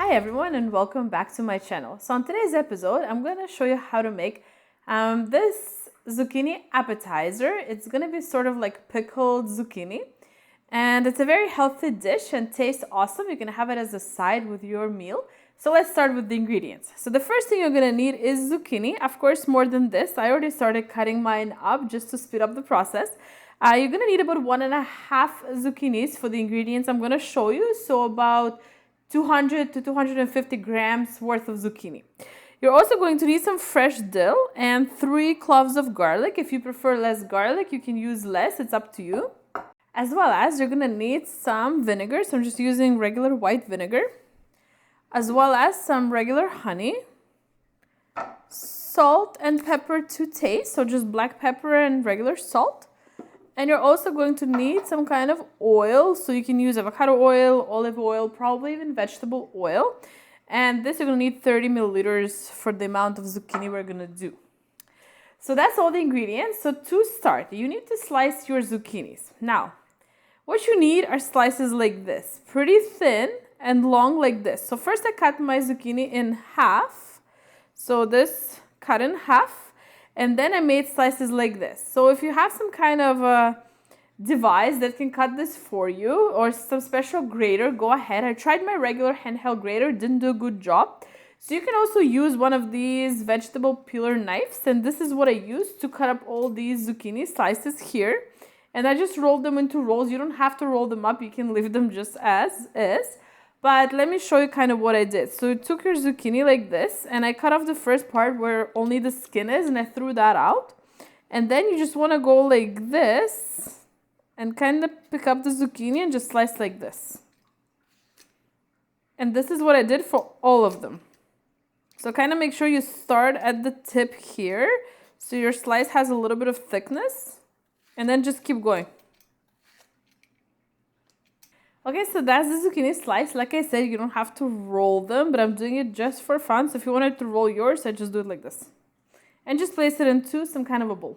Hi everyone and welcome back to my channel. So on today's episode, I'm going to show you how to make this zucchini appetizer. It's going to be sort of like pickled zucchini, and it's a very healthy dish and tastes awesome. You can have it as a side with your meal. So let's start with the ingredients. So the first thing you're going to need is zucchini. Of course, more than this. I already started cutting mine up just to speed up the process. You're going to need about 1.5 zucchinis for the ingredients I'm going to show you. So about 200 to 250 grams worth of zucchini. You're also going to need some fresh dill and 3 cloves of garlic. If you prefer less garlic, you can use less. It's up to you. As well as you're going to need some vinegar. So I'm just using regular white vinegar. As well as some regular honey. Salt and pepper to taste. So just black pepper and regular salt. And you're also going to need some kind of oil. So you can use avocado oil, olive oil, probably even vegetable oil. And this you're going to need 30 milliliters for the amount of zucchini we're going to do. So that's all the ingredients. So to start, you need to slice your zucchinis. Now, what you need are slices like this. Pretty thin and long like this. So first I cut my zucchini in half. So this cut in half. And then I made slices like this. So if you have some kind of a device that can cut this for you or some special grater, go ahead. I tried my regular handheld grater, didn't do a good job. So you can also use one of these vegetable peeler knives. And this is what I used to cut up all these zucchini slices here. And I just rolled them into rolls. You don't have to roll them up. You can leave them just as is. But let me show you kind of what I did. So I took your zucchini like this and I cut off the first part where only the skin is and I threw that out. And then you just want to go like this and kind of pick up the zucchini and just slice like this. And this is what I did for all of them. So kind of make sure you start at the tip here so your slice has a little bit of thickness and then just keep going. Okay, so that's the zucchini slice. Like I said, you don't have to roll them, but I'm doing it just for fun. So if you wanted to roll yours, I just do it like this. And just place it into some kind of a bowl.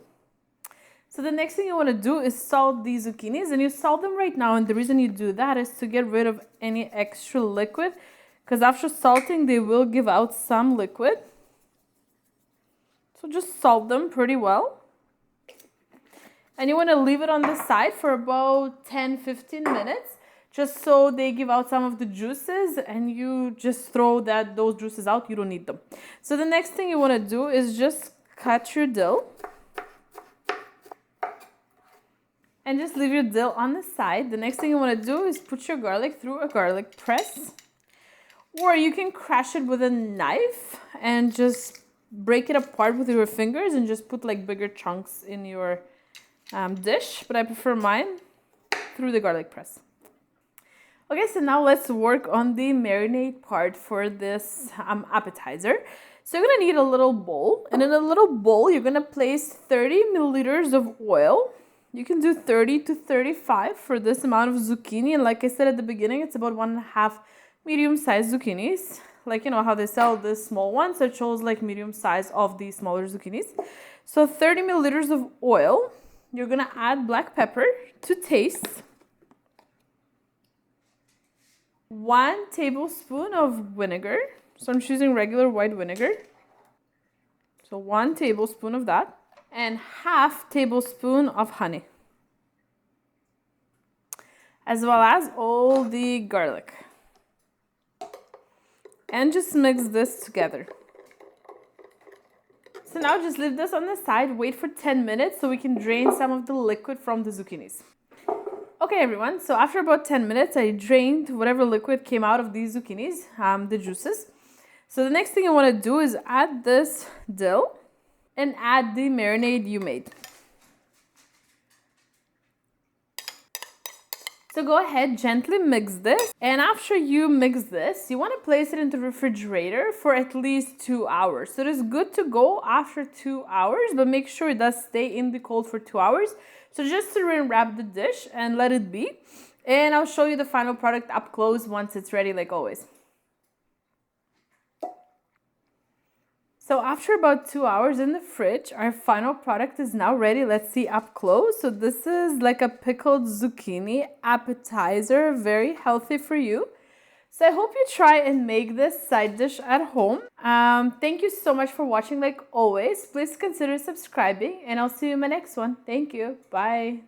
So the next thing you want to do is salt these zucchinis. And you salt them right now. And the reason you do that is to get rid of any extra liquid. Because after salting, they will give out some liquid. So just salt them pretty well. And you want to leave it on the side for about 10-15 minutes. Just so they give out some of the juices and you just throw those juices out. You don't need them. So the next thing you want to do is just cut your dill. And just leave your dill on the side. The next thing you want to do is put your garlic through a garlic press. Or you can crush it with a knife and just break it apart with your fingers and just put like bigger chunks in your dish. But I prefer mine through the garlic press. Okay, so now let's work on the marinade part for this appetizer. So you're going to need a little bowl. And in a little bowl, you're going to place 30 milliliters of oil. You can do 30 to 35 for this amount of zucchini. And like I said at the beginning, it's about 1.5 medium-sized zucchinis. Like, you know, how they sell the small ones. So it shows like medium size of the smaller zucchinis. So 30 milliliters of oil. You're going to add black pepper to taste. 1 tablespoon of vinegar. So I'm choosing regular white vinegar. So 1 tablespoon of that. And 1/2 tablespoon of honey. As well as all the garlic. And just mix this together. So now just leave this on the side. Wait for 10 minutes so we can drain some of the liquid from the zucchinis. Okay everyone, so after about 10 minutes, I drained whatever liquid came out of these zucchinis, the juices. So the next thing you want to do is add this dill and add the marinade you made. So go ahead, gently mix this. And after you mix this, you want to place it into the refrigerator for at least 2 hours. So it is good to go after 2 hours, but make sure it does stay in the cold for 2 hours. So just to wrap the dish and let it be. And I'll show you the final product up close once it's ready, like always. So after about 2 hours in the fridge, our final product is now ready. Let's see up close. So this is like a pickled zucchini appetizer, very healthy for you. So I hope you try and make this side dish at home. Thank you so much for watching like always. Please consider subscribing and I'll see you in my next one. Thank you. Bye.